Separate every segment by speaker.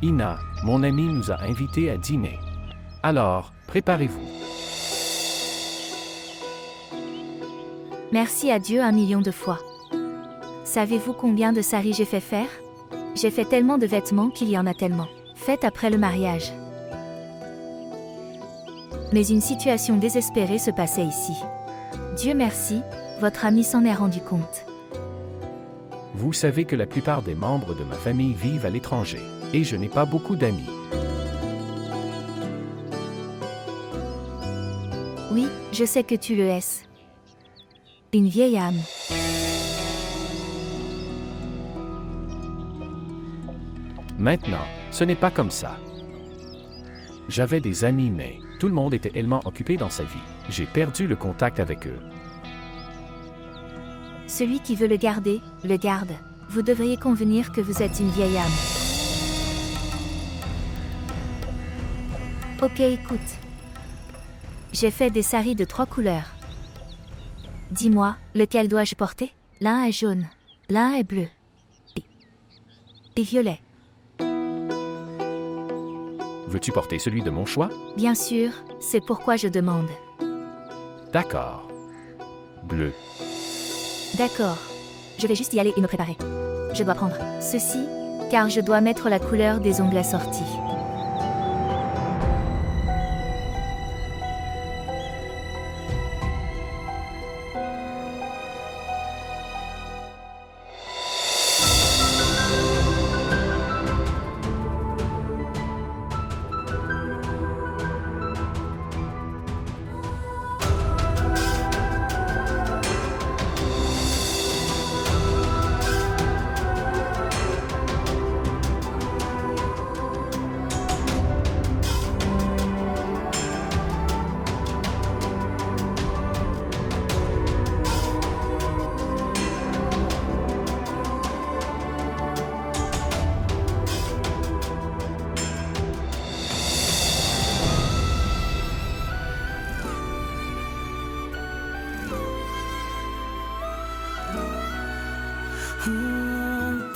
Speaker 1: Ina, mon ami nous a invités à dîner. Alors, préparez-vous.
Speaker 2: Merci à Dieu 1 million de fois. Savez-vous combien de saris j'ai fait faire? J'ai fait tellement de vêtements qu'il y en a tellement. Faites après le mariage. Mais une situation désespérée se passait ici. Dieu merci, votre ami s'en est rendu compte.
Speaker 1: Vous savez que la plupart des membres de ma famille vivent à l'étranger, et je n'ai pas beaucoup d'amis.
Speaker 2: Oui, je sais que tu le es. Une vieille âme.
Speaker 1: Maintenant, ce n'est pas comme ça. J'avais des amis, mais tout le monde était tellement occupé dans sa vie. J'ai perdu le contact avec eux.
Speaker 2: Celui qui veut le garder, le garde. Vous devriez convenir que vous êtes une vieille âme. Ok, écoute. J'ai fait des saris de 3 couleurs. Dis-moi, lequel dois-je porter? L'un est jaune, l'un est bleu. Et violet.
Speaker 1: Veux-tu porter celui de mon choix?
Speaker 2: Bien sûr, c'est pourquoi je demande.
Speaker 1: D'accord. Bleu.
Speaker 2: D'accord. Je vais juste y aller et me préparer. Je dois prendre ceci, car je dois mettre la couleur des ongles assortis.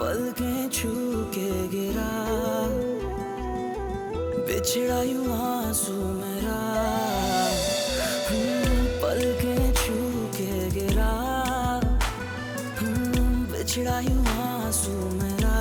Speaker 3: पलकें छू के गिरा बिछड़ा यूं आंसू मेरा पलकें छू के गिरा बिछड़ा यूं आंसू मेरा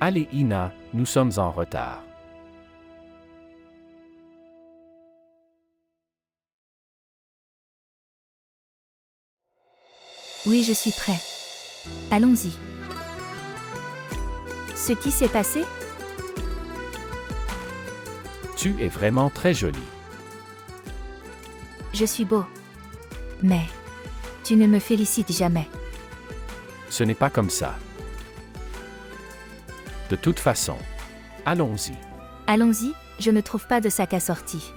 Speaker 1: Allez, Ina, nous sommes en retard.
Speaker 2: Oui, je suis prêt. Allons-y. Ce qui s'est passé?
Speaker 1: Tu es vraiment très jolie.
Speaker 2: Je suis beau. Mais tu ne me félicites jamais.
Speaker 1: Ce n'est pas comme ça. De toute façon, allons-y.
Speaker 2: Allons-y, je ne trouve pas de sac assorti.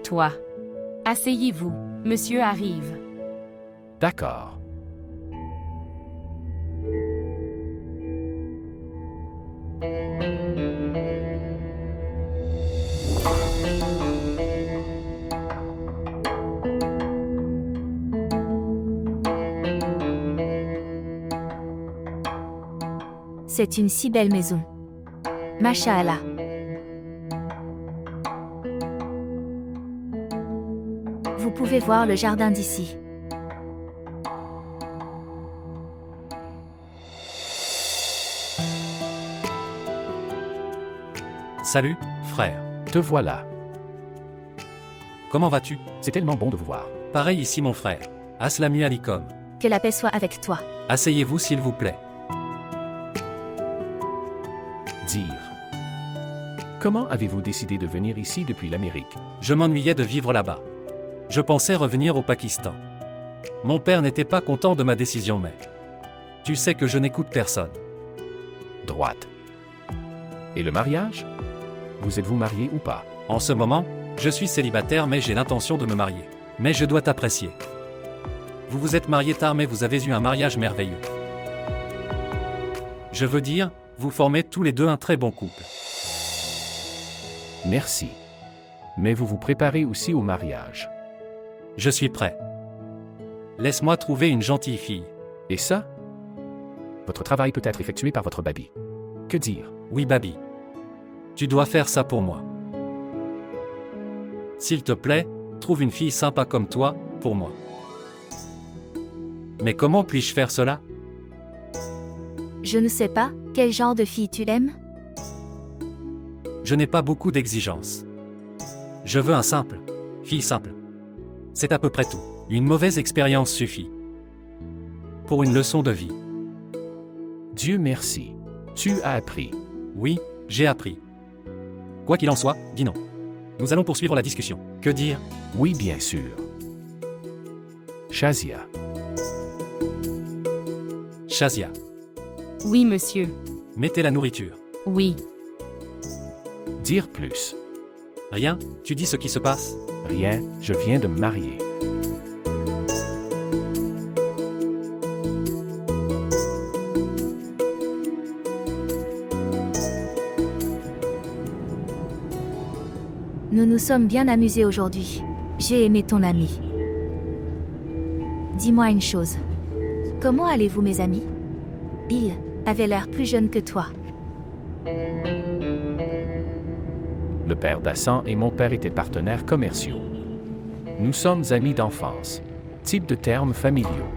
Speaker 4: Toi. Asseyez-vous, monsieur arrive.
Speaker 1: D'accord.
Speaker 2: C'est une si belle maison. Masha'Allah. Vous pouvez voir le jardin d'ici.
Speaker 5: Salut, frère.
Speaker 1: Te voilà.
Speaker 5: Comment vas-tu?
Speaker 1: C'est tellement bon de vous voir.
Speaker 5: Pareil ici mon frère. Aslami alaikum.
Speaker 2: Que la paix soit avec toi.
Speaker 5: Asseyez-vous s'il vous plaît.
Speaker 1: Dire. Comment avez-vous décidé de venir ici depuis l'Amérique?
Speaker 5: Je m'ennuyais de vivre là-bas. Je pensais revenir au Pakistan. Mon père n'était pas content de ma décision mais... Tu sais que je n'écoute personne.
Speaker 1: Droite. Et le mariage? Vous êtes-vous marié ou pas?
Speaker 5: En ce moment, je suis célibataire mais j'ai l'intention de me marier. Mais je dois t'apprécier. Vous vous êtes marié tard mais vous avez eu un mariage merveilleux. Je veux dire, vous formez tous les deux un très bon couple.
Speaker 1: Merci. Mais vous vous préparez aussi au mariage.
Speaker 5: Je suis prêt. Laisse-moi trouver une gentille fille.
Speaker 1: Et ça? Votre travail peut être effectué par votre baby. Que dire?
Speaker 5: Oui, Babi. Tu dois faire ça pour moi. S'il te plaît, trouve une fille sympa comme toi, pour moi. Mais comment puis-je faire cela?
Speaker 2: Je ne sais pas, quel genre de fille tu aimes?
Speaker 5: Je n'ai pas beaucoup d'exigences. Je veux un simple. Fille simple. C'est à peu près tout. Une mauvaise expérience suffit. Pour une leçon de vie.
Speaker 1: Dieu merci. Tu as appris.
Speaker 5: Oui, j'ai appris. Quoi qu'il en soit, dis non. Nous allons poursuivre la discussion. Que dire?
Speaker 1: Oui, bien sûr. Shazia.
Speaker 5: Shazia,
Speaker 4: Oui, monsieur.
Speaker 5: mettez la nourriture.
Speaker 4: Oui.
Speaker 1: Dire plus.
Speaker 5: Rien, tu dis ce qui se passe?
Speaker 1: Rien, je viens de me marier.
Speaker 2: Nous nous sommes bien amusés aujourd'hui. J'ai aimé ton ami. Dis-moi une chose. Comment allez-vous, mes amis? Il avait l'air plus jeune que toi.
Speaker 1: Le père d'Hassan et mon père étaient partenaires commerciaux. Nous sommes amis d'enfance. Type de termes familiaux.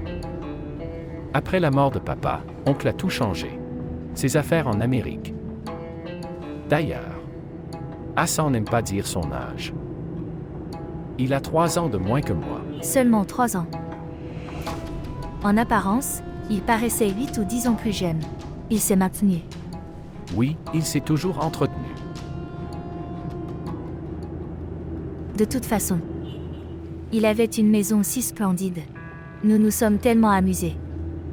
Speaker 1: Après la mort de papa, oncle a tout changé. Ses affaires en Amérique. D'ailleurs, Hassan n'aime pas dire son âge. Il a 3 ans de moins que moi.
Speaker 2: Seulement 3 ans. En apparence, il paraissait 8 ou 10 ans plus jeune. Il s'est maintenu.
Speaker 1: Oui, il s'est toujours entretenu.
Speaker 2: De toute façon, il avait une maison si splendide. Nous nous sommes tellement amusés.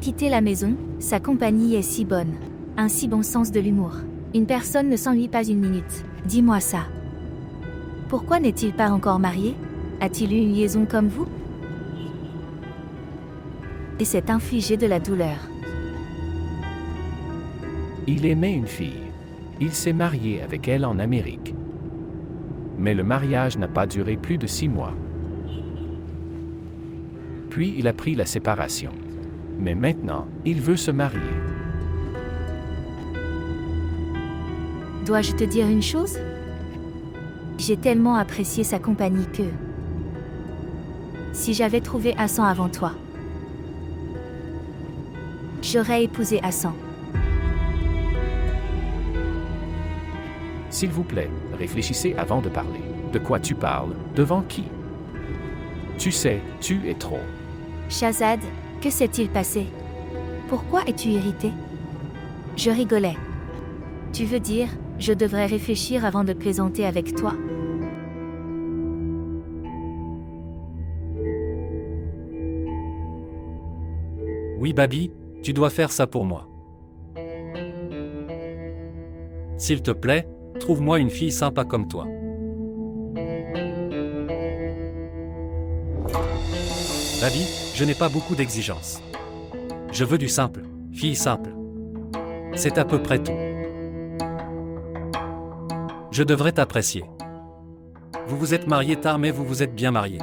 Speaker 2: Quitter la maison, sa compagnie est si bonne. Un si bon sens de l'humour. Une personne ne s'ennuie pas une minute. Dis-moi ça. Pourquoi n'est-il pas encore marié? A-t-il eu une liaison comme vous? Et s'est infligé de la douleur.
Speaker 1: Il aimait une fille. Il s'est marié avec elle en Amérique. Mais le mariage n'a pas duré plus de 6 mois. Puis il a pris la séparation. Mais maintenant, il veut se marier.
Speaker 2: Dois-je te dire une chose? J'ai tellement apprécié sa compagnie que... Si j'avais trouvé Hassan avant toi, j'aurais épousé Hassan.
Speaker 1: S'il vous plaît, réfléchissez avant de parler. De quoi tu parles? Devant qui? Tu sais, tu es trop.
Speaker 2: Shahzad, que s'est-il passé? Pourquoi es-tu irrité? Je rigolais. Tu veux dire, je devrais réfléchir avant de plaisanter avec toi?
Speaker 5: Oui, Babi, tu dois faire ça pour moi. S'il te plaît, trouve-moi une fille sympa comme toi. Babi, je n'ai pas beaucoup d'exigences. Je veux du simple, fille simple. C'est à peu près tout. Je devrais t'apprécier. Vous vous êtes marié tard mais vous vous êtes bien marié.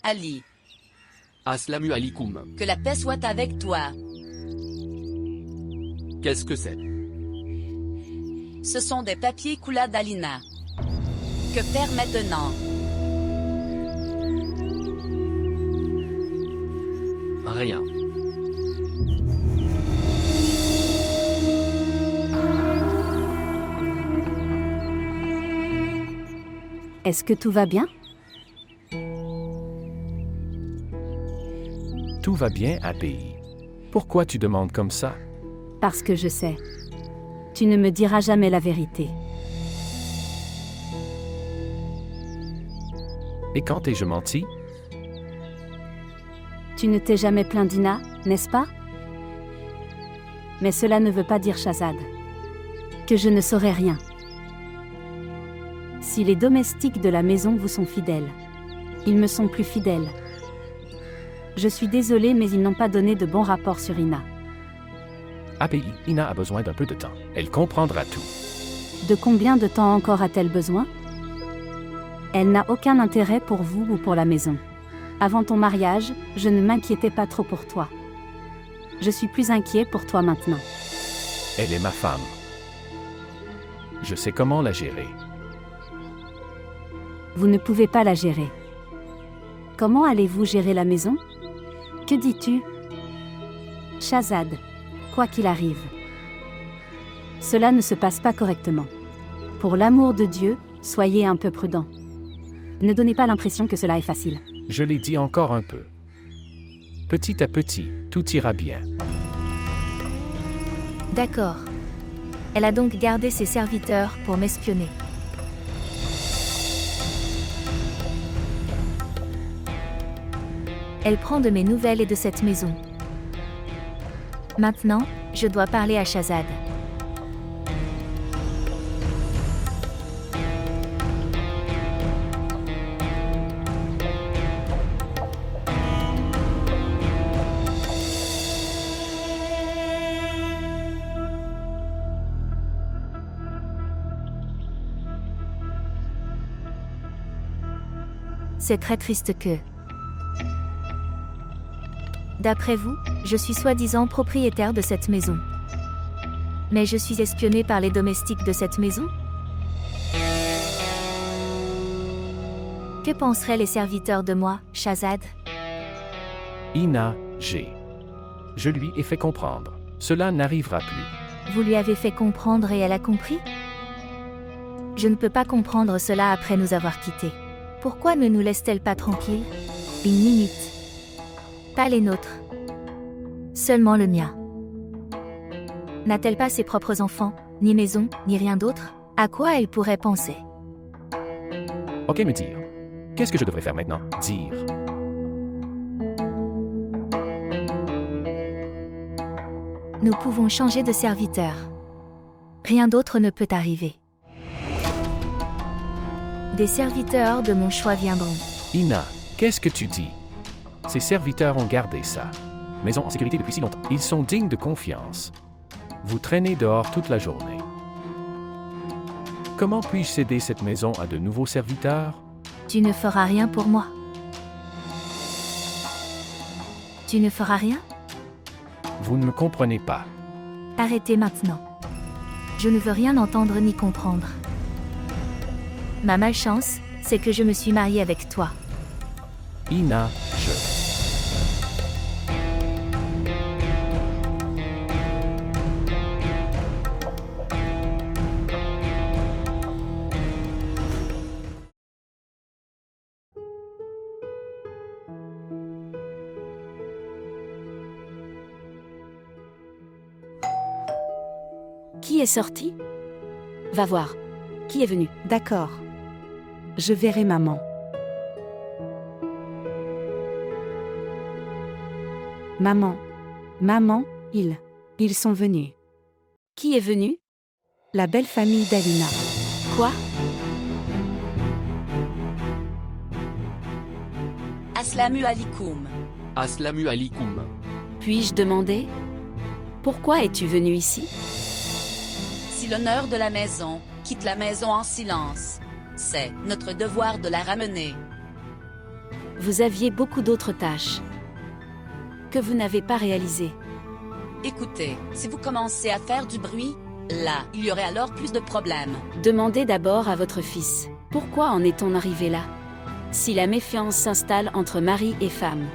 Speaker 6: Ali.
Speaker 7: Aslamu alikoum.
Speaker 6: Que la paix soit avec toi.
Speaker 7: Qu'est-ce que c'est?
Speaker 6: Ce sont des papiers Kula d'Alina. Que faire maintenant?
Speaker 7: Rien.
Speaker 4: Est-ce que tout va bien?
Speaker 1: Tout va bien, API. Pourquoi tu demandes comme ça?
Speaker 4: Parce que je sais. Tu ne me diras jamais la vérité.
Speaker 1: Et quand ai-je menti?
Speaker 4: Tu ne t'es jamais plaint d'Ina, n'est-ce pas? Mais cela ne veut pas dire, Shahzad, que je ne saurais rien. Si les domestiques de la maison vous sont fidèles, ils me sont plus fidèles. Je suis désolée, mais ils n'ont pas donné de bons rapports sur Ina.
Speaker 1: API, Ina a besoin d'un peu de temps. Elle comprendra tout.
Speaker 4: De combien de temps encore a-t-elle besoin? Elle n'a aucun intérêt pour vous ou pour la maison. Avant ton mariage, je ne m'inquiétais pas trop pour toi. Je suis plus inquiet pour toi maintenant.
Speaker 1: Elle est ma femme. Je sais comment la gérer.
Speaker 4: Vous ne pouvez pas la gérer. Comment allez-vous gérer la maison? Que dis-tu? Shahzad, quoi qu'il arrive, cela ne se passe pas correctement. Pour l'amour de Dieu, soyez un peu prudent. Ne donnez pas l'impression que cela est facile.
Speaker 1: Je l'ai dit encore un peu. Petit à petit, tout ira bien.
Speaker 2: D'accord. Elle a donc gardé ses serviteurs pour m'espionner. Elle prend de mes nouvelles et de cette maison. Maintenant, je dois parler à Shahzad. C'est très triste que... D'après vous, je suis soi-disant propriétaire de cette maison. Mais je suis espionnée par les domestiques de cette maison? Que penseraient les serviteurs de moi, Shahzad?
Speaker 1: Ina, je lui ai fait comprendre. Cela n'arrivera plus.
Speaker 2: Vous lui avez fait comprendre et elle a compris? Je ne peux pas comprendre cela après nous avoir quittés. Pourquoi ne nous laisse-t-elle pas tranquilles? Une minute. Pas les nôtres. Seulement le mien. N'a-t-elle pas ses propres enfants, ni maison, ni rien d'autre? À quoi elle pourrait penser?
Speaker 1: Ok, me dire. Qu'est-ce que je devrais faire maintenant? Dire.
Speaker 2: Nous pouvons changer de serviteur. Rien d'autre ne peut arriver. Des serviteurs de mon choix viendront.
Speaker 1: Ina, qu'est-ce que tu dis? Ces serviteurs ont gardé ça. Maison en sécurité depuis si longtemps. Ils sont dignes de confiance. Vous traînez dehors toute la journée. Comment puis-je céder cette maison à de nouveaux serviteurs?
Speaker 2: Tu ne feras rien pour moi. Tu ne feras rien?
Speaker 1: Vous ne me comprenez pas.
Speaker 2: Arrêtez maintenant. Je ne veux rien entendre ni comprendre. Ma malchance, c'est que je me suis mariée avec toi.
Speaker 1: Ina,
Speaker 4: Qui est sorti? Va voir. Qui est venu?
Speaker 8: D'accord. Je verrai maman. Maman, ils sont venus.
Speaker 4: Qui est venu?
Speaker 8: La belle famille d'Alina.
Speaker 4: Quoi?
Speaker 6: Aslamu alikoum.
Speaker 7: Aslamu alikoum.
Speaker 4: Puis-je demander? Pourquoi es-tu venu ici?
Speaker 6: Si l'honneur de la maison quitte la maison en silence, c'est notre devoir de la ramener.
Speaker 4: Vous aviez beaucoup d'autres tâches que vous n'avez pas réalisées.
Speaker 6: Écoutez, si vous commencez à faire du bruit, là, il y aurait alors plus de problèmes.
Speaker 4: Demandez d'abord à votre fils. Pourquoi en est-on arrivé là? Si la méfiance s'installe entre mari et femme,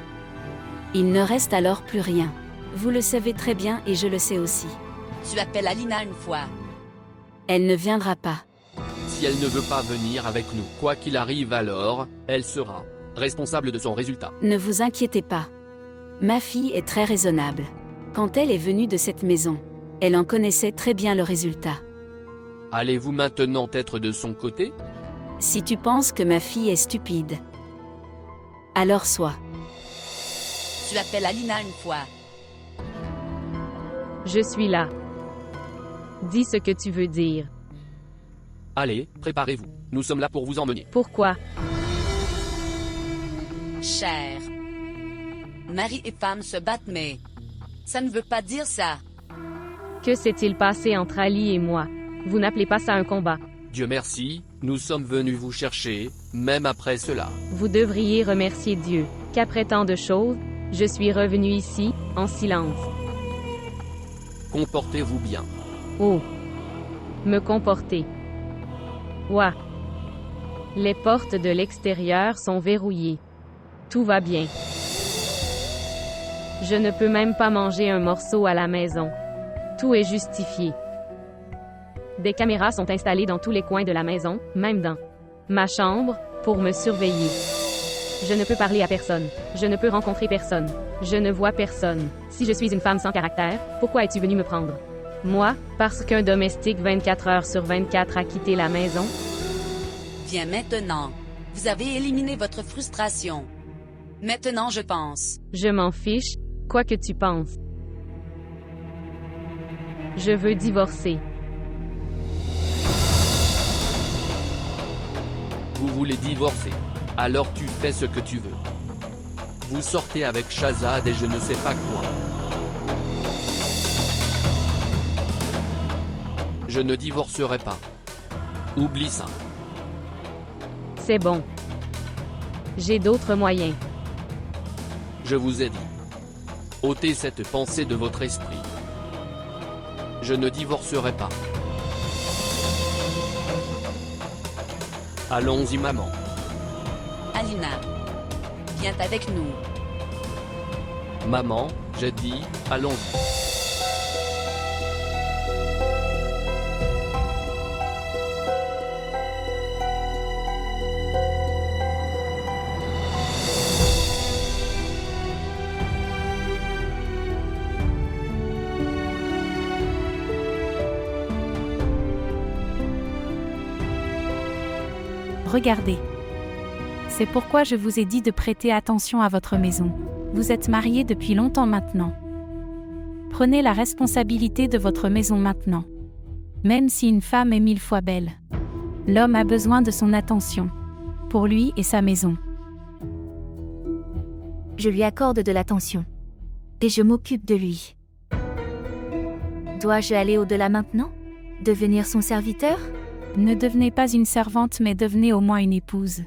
Speaker 4: il ne reste alors plus rien. Vous le savez très bien et je le sais aussi.
Speaker 6: Tu appelles Alina une fois.
Speaker 4: Elle ne viendra pas.
Speaker 7: Si elle ne veut pas venir avec nous, quoi qu'il arrive alors, elle sera responsable de son résultat.
Speaker 4: Ne vous inquiétez pas. Ma fille est très raisonnable. Quand elle est venue de cette maison, elle en connaissait très bien le résultat.
Speaker 7: Allez-vous maintenant être de son côté?
Speaker 4: Si tu penses que ma fille est stupide, alors sois.
Speaker 6: Tu appelles Alina une fois.
Speaker 9: Je suis là. Dis ce que tu veux dire.
Speaker 7: Allez, préparez-vous. Nous sommes là pour vous emmener.
Speaker 9: Pourquoi?
Speaker 6: Cher. Mari et femme se battent, mais ça ne veut pas dire ça.
Speaker 9: Que s'est-il passé entre Ali et moi? Vous n'appelez pas ça un combat.
Speaker 7: Dieu merci, nous sommes venus vous chercher, même après cela.
Speaker 9: Vous devriez remercier Dieu, qu'après tant de choses, je suis revenu ici, en silence.
Speaker 7: Comportez-vous bien.
Speaker 9: Oh. Me comporter. Ouah. Les portes de l'extérieur sont verrouillées. Tout va bien. Je ne peux même pas manger un morceau à la maison. Tout est justifié. Des caméras sont installées dans tous les coins de la maison, même dans ma chambre, pour me surveiller. Je ne peux parler à personne. Je ne peux rencontrer personne. Je ne vois personne. Si je suis une femme sans caractère, pourquoi es-tu venu me prendre? Moi, parce qu'un domestique 24 heures sur 24 a quitté la maison?
Speaker 6: Viens maintenant. Vous avez éliminé votre frustration. Maintenant, je pense.
Speaker 9: Je m'en fiche, quoi que tu penses. Je veux divorcer.
Speaker 7: Vous voulez divorcer. Alors tu fais ce que tu veux. Vous sortez avec Shazad et je ne sais pas quoi. Je ne divorcerai pas. Oublie ça.
Speaker 9: C'est bon. J'ai d'autres moyens.
Speaker 7: Je vous ai dit. Ôtez cette pensée de votre esprit. Je ne divorcerai pas. Allons-y, maman.
Speaker 6: Alina. Viens avec nous.
Speaker 7: Maman, j'ai dit, allons-y.
Speaker 10: Regardez. C'est pourquoi je vous ai dit de prêter attention à votre maison. Vous êtes mariés depuis longtemps maintenant. Prenez la responsabilité de votre maison maintenant. Même si une femme est 1000 fois belle. L'homme a besoin de son attention. Pour lui et sa maison.
Speaker 2: Je lui accorde de l'attention. Et je m'occupe de lui. Dois-je aller au-delà maintenant? Devenir son serviteur?
Speaker 10: Ne devenez pas une servante mais devenez au moins une épouse.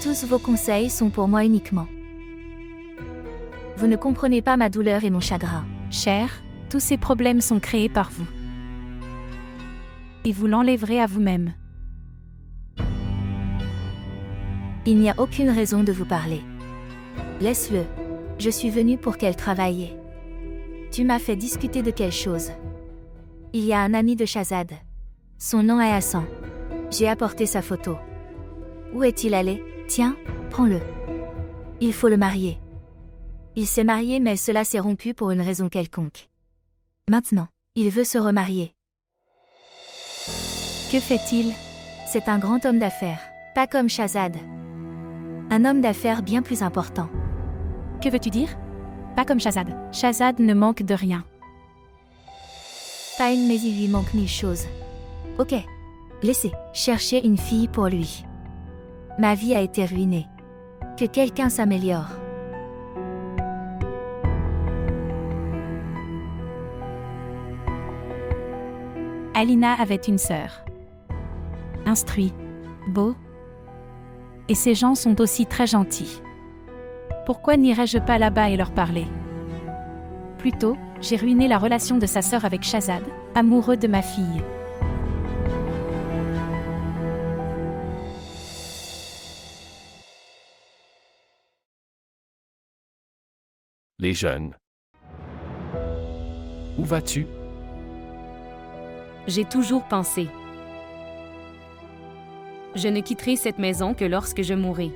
Speaker 2: Tous vos conseils sont pour moi uniquement. Vous ne comprenez pas ma douleur et mon chagrin.
Speaker 10: Cher, tous ces problèmes sont créés par vous. Et vous l'enlèverez à vous-même.
Speaker 2: Il n'y a aucune raison de vous parler. Laisse-le. Je suis venue pour qu'elle travaille. Tu m'as fait discuter de quelque chose. Il y a un ami de Shazad. Son nom est Hassan. J'ai apporté sa photo. Où est-il allé? Tiens, prends-le. Il faut le marier. Il s'est marié mais cela s'est rompu pour une raison quelconque. Maintenant, il veut se remarier.
Speaker 10: Que fait-il?
Speaker 2: C'est un grand homme d'affaires, pas comme Shazad. Un homme d'affaires bien plus important.
Speaker 10: Que veux-tu dire? Pas comme Shazad. Shazad ne manque de rien.
Speaker 2: Pas une mais il lui manque 1000 choses. Ok. Laissez chercher une fille pour lui. Ma vie a été ruinée. Que quelqu'un s'améliore.
Speaker 10: Alina avait une sœur. Instruit, beau, Et ces gens sont aussi très gentils. Pourquoi n'irais-je pas là-bas et leur parler? Plutôt, j'ai ruiné la relation de sa sœur avec Shahzad, amoureux de ma fille.
Speaker 1: Les jeunes. Où vas-tu?
Speaker 9: J'ai toujours pensé. Je ne quitterai cette maison que lorsque je mourrai.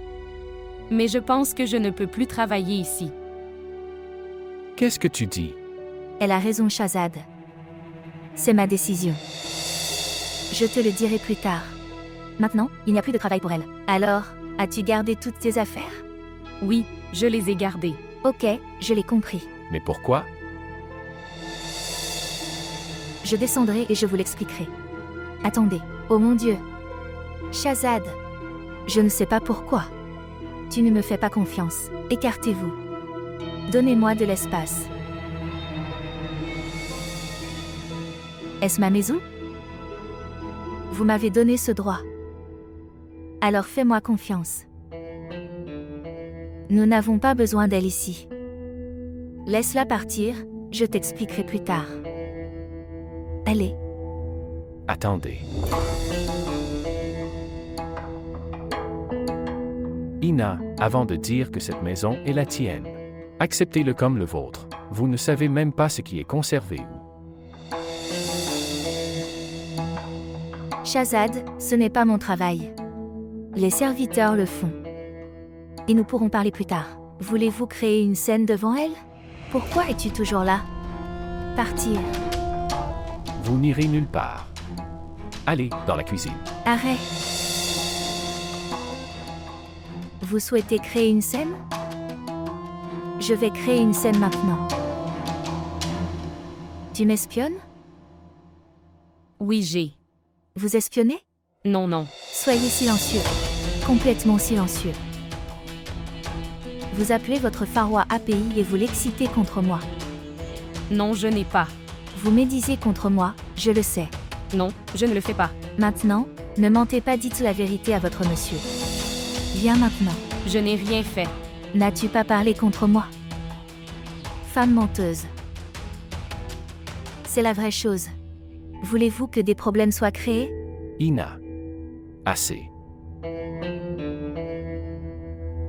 Speaker 9: Mais je pense que je ne peux plus travailler ici.
Speaker 1: Qu'est-ce que tu dis?
Speaker 2: Elle a raison, Shahzad. C'est ma décision. Je te le dirai plus tard. Maintenant, il n'y a plus de travail pour elle. Alors, as-tu gardé toutes tes affaires?
Speaker 9: Oui, je les ai gardées.
Speaker 2: Ok, je l'ai compris.
Speaker 1: Mais pourquoi?
Speaker 2: Je descendrai et je vous l'expliquerai. Attendez. Oh mon Dieu. Shahzad. Je ne sais pas pourquoi. Tu ne me fais pas confiance. Écartez-vous. Donnez-moi de l'espace. Est-ce ma maison? Vous m'avez donné ce droit. Alors fais-moi confiance. Nous n'avons pas besoin d'elle ici. Laisse-la partir, je t'expliquerai plus tard. Allez.
Speaker 1: Attendez. Ina, avant de dire que cette maison est la tienne, acceptez-le comme le vôtre. Vous ne savez même pas ce qui est conservé où.
Speaker 2: Shahzad, ce n'est pas mon travail. Les serviteurs le font. Et nous pourrons parler plus tard. Voulez-vous créer une scène devant elle? Pourquoi es-tu toujours là? Partir.
Speaker 1: Vous n'irez nulle part. Allez dans la cuisine.
Speaker 2: Arrête. Vous souhaitez créer une scène? Je vais créer une scène maintenant. Tu m'espionnes?
Speaker 9: Oui, j'ai.
Speaker 2: Vous espionnez?
Speaker 9: Non, non.
Speaker 2: Soyez silencieux. Complètement silencieux. Vous appelez votre pharaon API et vous l'excitez contre moi.
Speaker 9: Non, je n'ai pas.
Speaker 2: Vous médisez contre moi, je le sais.
Speaker 9: Non, je ne le fais pas.
Speaker 2: Maintenant, ne mentez pas, dites la vérité à votre monsieur. Viens maintenant.
Speaker 9: Je n'ai rien fait.
Speaker 2: N'as-tu pas parlé contre moi? Femme menteuse. C'est la vraie chose. Voulez-vous que des problèmes soient créés?
Speaker 1: Ina. Assez.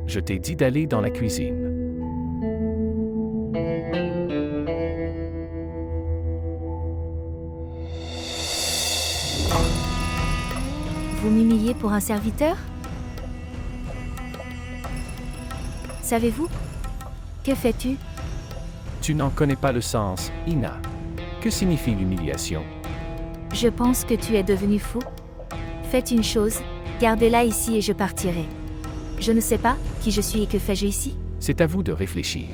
Speaker 1: Je t'ai dit d'aller dans la cuisine.
Speaker 2: Vous m'humiliez pour un serviteur? Savez-vous? Que fais-tu?
Speaker 1: Tu n'en connais pas le sens, Ina. Que signifie l'humiliation?
Speaker 2: Je pense que tu es devenu fou. Faites une chose, gardez-la ici et je partirai. Je ne sais pas qui je suis et que fais-je ici.
Speaker 1: C'est à vous de réfléchir.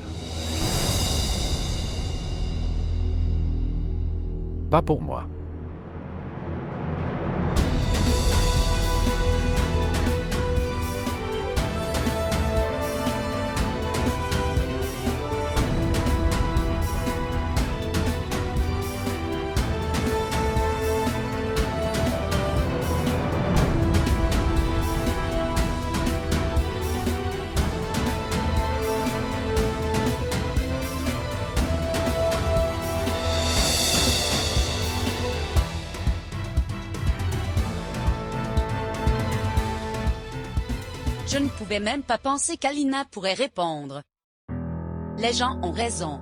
Speaker 1: Pas pour moi.
Speaker 6: Je ne pouvais même pas penser qu'Alina pourrait répondre. Les gens ont raison.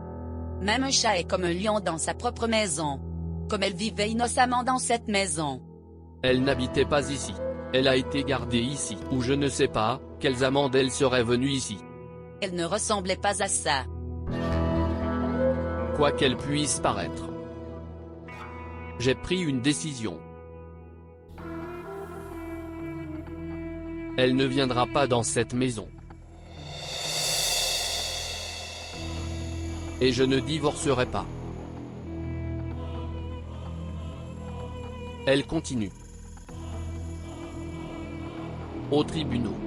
Speaker 6: Même un chat est comme un lion dans sa propre maison. Comme elle vivait innocemment dans cette maison.
Speaker 7: Elle n'habitait pas ici. Elle a été gardée ici. Ou je ne sais pas, quelles amendes elle serait venue ici.
Speaker 6: Elle ne ressemblait pas à ça.
Speaker 7: Quoi qu'elle puisse paraître. J'ai pris une décision. Elle ne viendra pas dans cette maison. Et je ne divorcerai pas. Elle continue. Aux tribunaux.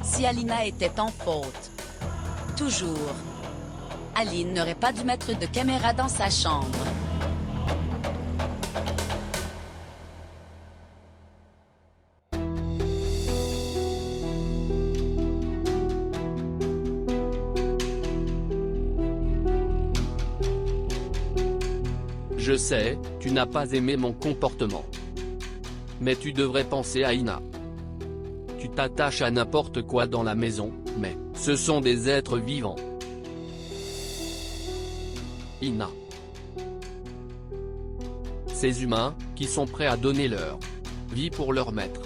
Speaker 6: Si Alina était en faute. Toujours. Aline n'aurait pas dû mettre de caméra dans sa chambre.
Speaker 7: Je sais, tu n'as pas aimé mon comportement. Mais tu devrais penser à Ina. Tu t'attaches à n'importe quoi dans la maison, mais ce sont des êtres vivants. Ina. Ces humains, qui sont prêts à donner leur vie pour leur maître.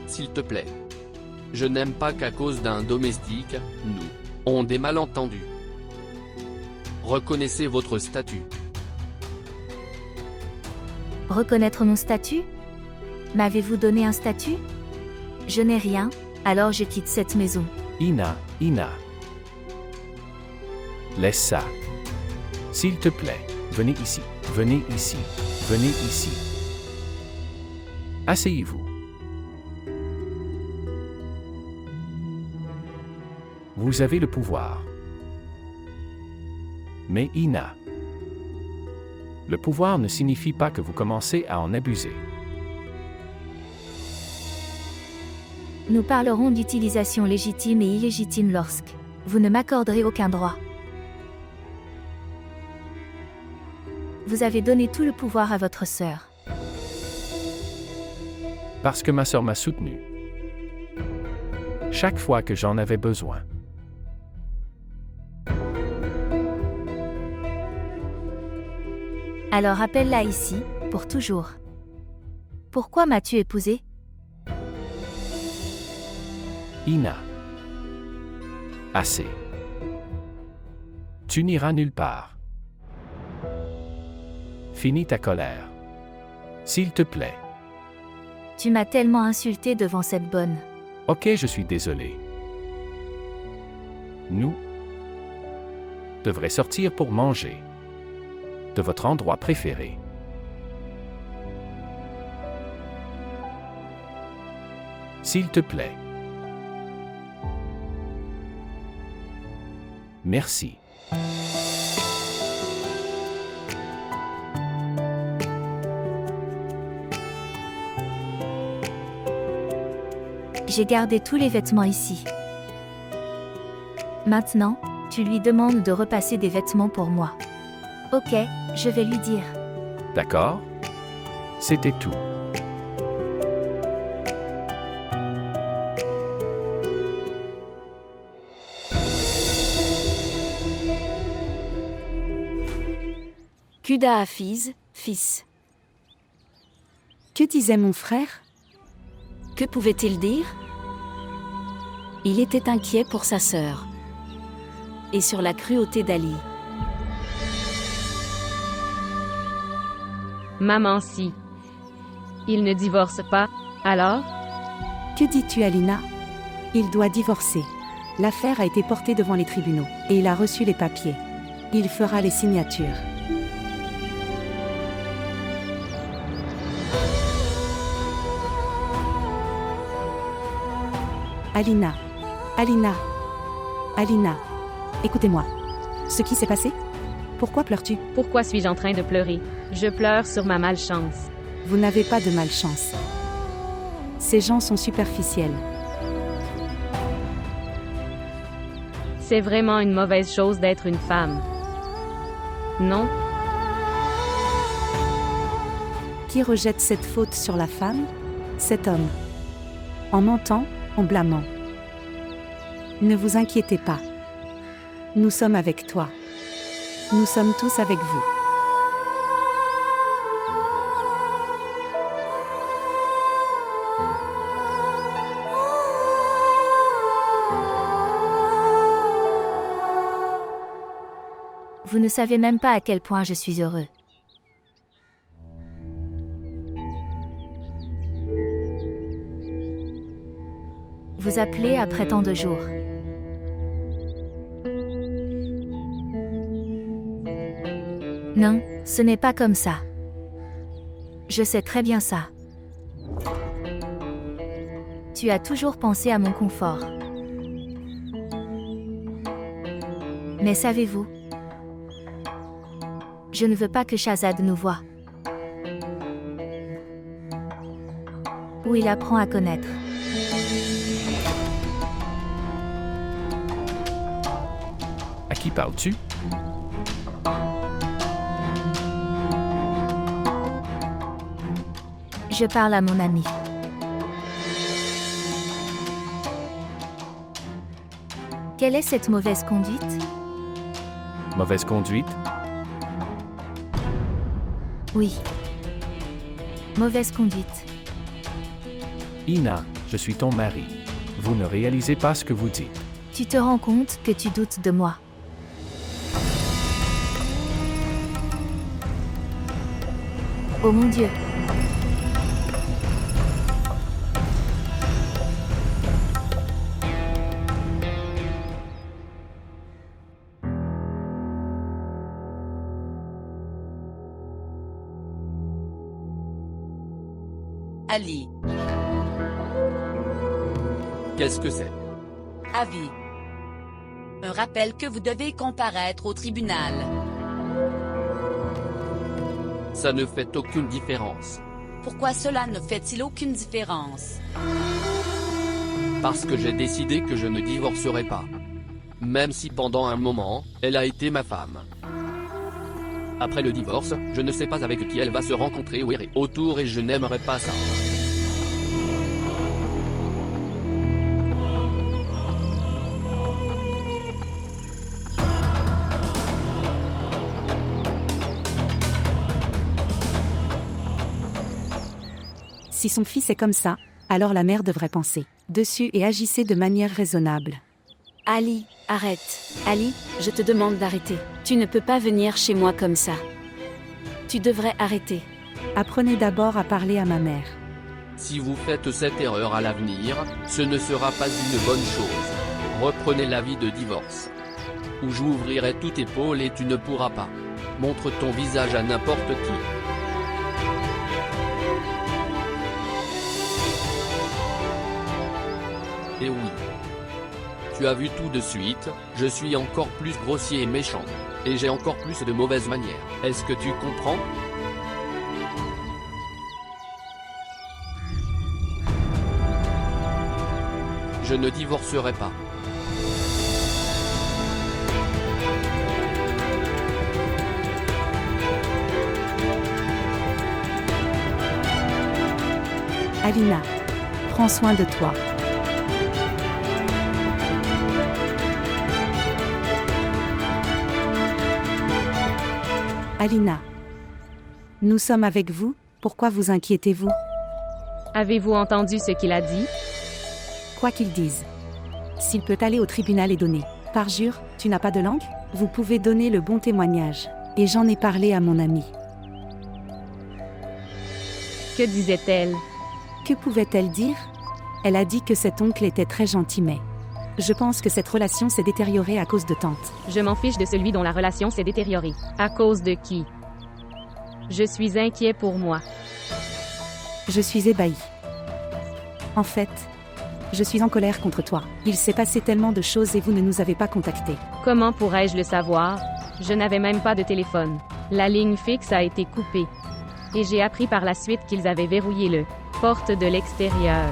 Speaker 7: S'il te plaît. Je n'aime pas qu'à cause d'un domestique, nous on des malentendus. Reconnaissez votre statut.
Speaker 2: Reconnaître mon statut? M'avez-vous donné un statut? Je n'ai rien, alors je quitte cette maison.
Speaker 1: Ina. Laisse ça. S'il te plaît, venez ici, venez ici, venez ici. Asseyez-vous. Vous avez le pouvoir. Mais Ina, le pouvoir ne signifie pas que vous commencez à en abuser.
Speaker 2: Nous parlerons d'utilisation légitime et illégitime lorsque vous ne m'accorderez aucun droit. Vous avez donné tout le pouvoir à votre sœur.
Speaker 1: Parce que ma sœur m'a soutenu. Chaque fois que j'en avais besoin.
Speaker 2: Alors appelle-la ici, pour toujours. Pourquoi m'as-tu épousée?
Speaker 1: Ina. Assez. Tu n'iras nulle part. Finis ta colère. S'il te plaît.
Speaker 2: Tu m'as tellement insulté devant cette bonne.
Speaker 1: Ok, je suis désolé. Nous devrions sortir pour manger. De votre endroit préféré. S'il te plaît. Merci.
Speaker 2: J'ai gardé tous les vêtements ici. Maintenant, tu lui demandes de repasser des vêtements pour moi. Ok, je vais lui dire.
Speaker 1: D'accord? C'était tout.
Speaker 4: Kuda Hafiz, fils.
Speaker 8: Que disait mon frère?
Speaker 4: Que pouvait-il dire? Il était inquiet pour sa sœur. Et sur la cruauté d'Ali.
Speaker 9: Maman si. Il ne divorce pas, alors?
Speaker 8: Que dis-tu, Alina? Il doit divorcer. L'affaire a été portée devant les tribunaux, et il a reçu les papiers. Il fera les signatures. Alina, écoutez-moi. Ce qui s'est passé? Pourquoi pleures-tu?
Speaker 9: Pourquoi suis-je en train de pleurer? Je pleure sur ma malchance.
Speaker 8: Vous n'avez pas de malchance. Ces gens sont superficiels.
Speaker 9: C'est vraiment une mauvaise chose d'être une femme. Non?
Speaker 8: Qui rejette cette faute sur la femme? Cet homme. En mentant, en blâmant. Ne vous inquiétez pas. Nous sommes avec toi. Nous sommes tous avec vous.
Speaker 2: Vous ne savez même pas à quel point je suis heureux. Vous appelez après tant de jours. Non, ce n'est pas comme ça. Je sais très bien ça. Tu as toujours pensé à mon confort. Mais savez-vous, je ne veux pas que Shahzad nous voie. Ou il apprend à connaître.
Speaker 1: qui parles-tu?
Speaker 2: Je parle à mon ami. Quelle est cette mauvaise conduite?
Speaker 1: Mauvaise conduite?
Speaker 2: Oui. Mauvaise conduite.
Speaker 1: Ina, je suis ton mari. Vous ne réalisez pas ce que vous dites.
Speaker 2: Tu te rends compte que tu doutes de moi. Oh mon Dieu.
Speaker 6: Ali.
Speaker 7: Qu'est-ce que c'est?
Speaker 6: Avis. Un rappel que vous devez comparaître au tribunal.
Speaker 7: Ça ne fait aucune différence.
Speaker 6: Pourquoi cela ne fait-il aucune différence?
Speaker 7: Parce que j'ai décidé que je ne divorcerai pas. Même si pendant un moment, elle a été ma femme. Après le divorce, je ne sais pas avec qui elle va se rencontrer ou errer autour et je n'aimerais pas ça.
Speaker 8: Si son fils est comme ça, alors la mère devrait penser dessus et agissez de manière raisonnable.
Speaker 4: Ali, arrête. Ali, je te demande d'arrêter. Tu ne peux pas venir chez moi comme ça. Tu devrais arrêter.
Speaker 8: Apprenez d'abord à parler à ma mère.
Speaker 7: Si vous faites cette erreur à l'avenir, ce ne sera pas une bonne chose. Reprenez l'avis de divorce. Ou j'ouvrirai toute épaule et tu ne pourras pas. Montre ton visage à n'importe qui. Et oui. Tu as vu tout de suite, je suis encore plus grossier et méchant. Et j'ai encore plus de mauvaises manières. Est-ce que tu comprends? Je ne divorcerai pas.
Speaker 8: Alina, prends soin de toi. Alina, nous sommes avec vous, pourquoi vous inquiétez-vous?
Speaker 9: Avez-vous entendu ce qu'il a dit?
Speaker 8: Quoi qu'il dise. S'il peut aller au tribunal et donner parjure, tu n'as pas de langue? Vous pouvez donner le bon témoignage. Et j'en ai parlé à mon amie.
Speaker 9: Que disait-elle?
Speaker 8: Que pouvait-elle dire? Elle a dit que cet oncle était très gentil mais... Je pense que cette relation s'est détériorée à cause de tante.
Speaker 9: Je m'en fiche de celui dont la relation s'est détériorée. À cause de qui? Je suis inquiet pour moi.
Speaker 8: Je suis ébahi. En fait, je suis en colère contre toi. Il s'est passé tellement de choses et vous ne nous avez pas contactés.
Speaker 9: Comment pourrais-je le savoir? Je n'avais même pas de téléphone. La ligne fixe a été coupée. Et j'ai appris par la suite qu'ils avaient verrouillé le porte de l'extérieur.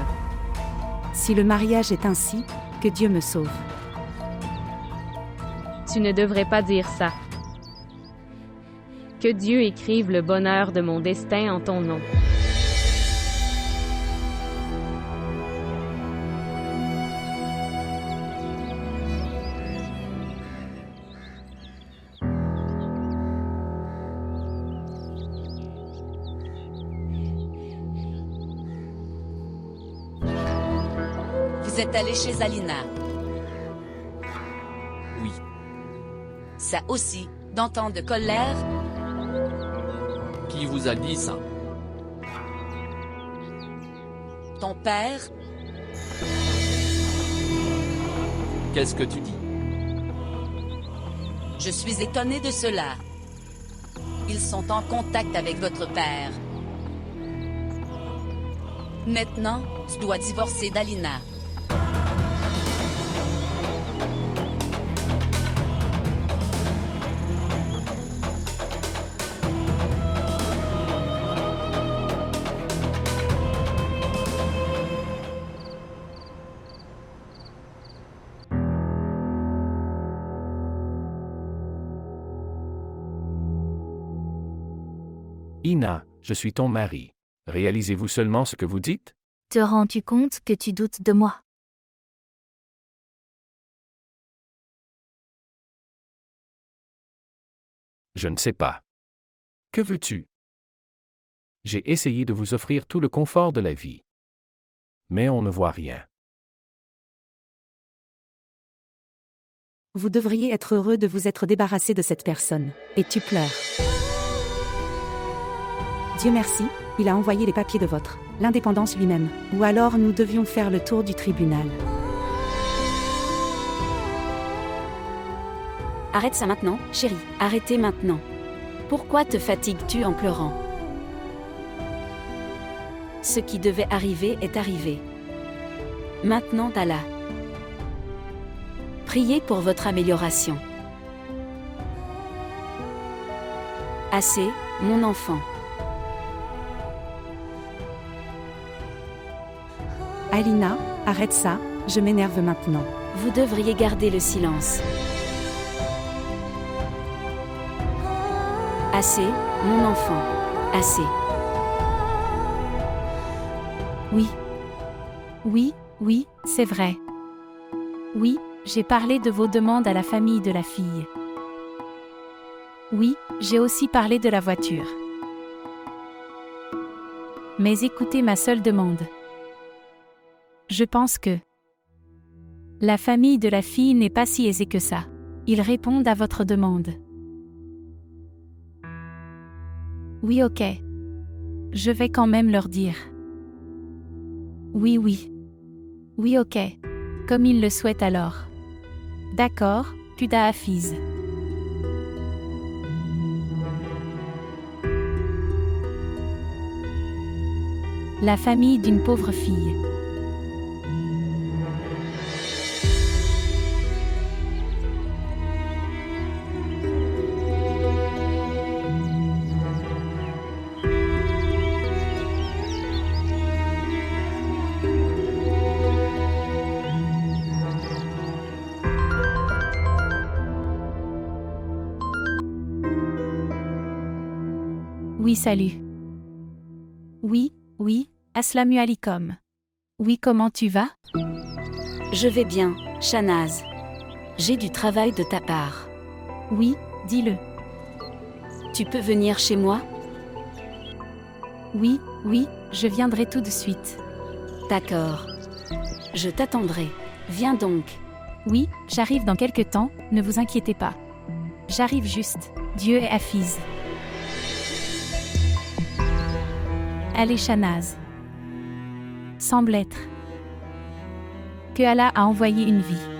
Speaker 8: Si le mariage est ainsi, que Dieu me sauve.
Speaker 9: Tu ne devrais pas dire ça. Que Dieu écrive le bonheur de mon destin en ton nom.
Speaker 6: Vous êtes allé chez Alina.
Speaker 7: Oui.
Speaker 6: Ça aussi, dans tant de colère?
Speaker 7: Qui vous a dit ça?
Speaker 6: Ton père?
Speaker 7: Qu'est-ce que tu dis?
Speaker 6: Je suis étonné de cela. Ils sont en contact avec votre père. Maintenant, tu dois divorcer d'Alina.
Speaker 1: Ina, je suis ton mari. Réalisez-vous seulement ce que vous dites?
Speaker 2: Te rends-tu compte que tu doutes de moi?
Speaker 1: Je ne sais pas. Que veux-tu? J'ai essayé de vous offrir tout le confort de la vie. Mais on ne voit rien.
Speaker 8: Vous devriez être heureux de vous être débarrassé de cette personne. Et tu pleures. Dieu merci, il a envoyé les papiers de votre l'indépendance lui-même. Ou alors nous devions faire le tour du tribunal.
Speaker 4: Arrête ça maintenant, chérie. Arrêtez maintenant. Pourquoi te fatigues-tu en pleurant? Ce qui devait arriver est arrivé. Maintenant, Allah. Priez pour votre amélioration. Assez, mon enfant.
Speaker 8: Alina, arrête ça, je m'énerve maintenant.
Speaker 4: Vous devriez garder le silence. Assez, mon enfant. Assez.
Speaker 10: Oui. Oui, oui, c'est vrai. Oui, j'ai parlé de vos demandes à la famille de la fille. Oui, j'ai aussi parlé de la voiture. Mais écoutez ma seule demande. Je pense que la famille de la fille n'est pas si aisée que ça. Ils répondent à votre demande. Oui, ok. Je vais quand même leur dire. Oui, oui. Oui, ok. Comme ils le souhaitent alors. D'accord, Puda Hafiz. La famille d'une pauvre fille. Oui, salut. Oui, oui, Aslamu alaikum. Oui, comment tu vas?
Speaker 4: Je vais bien, Shanaz. J'ai du travail de ta part.
Speaker 10: Oui, dis-le.
Speaker 4: Tu peux venir chez moi?
Speaker 10: Oui, oui, je viendrai tout de suite.
Speaker 4: D'accord. Je t'attendrai. Viens donc.
Speaker 10: Oui, j'arrive dans quelque temps, ne vous inquiétez pas. J'arrive juste. Dieu est Hafiz. Allez, Shanaz. Semble être que Allah a envoyé une vie.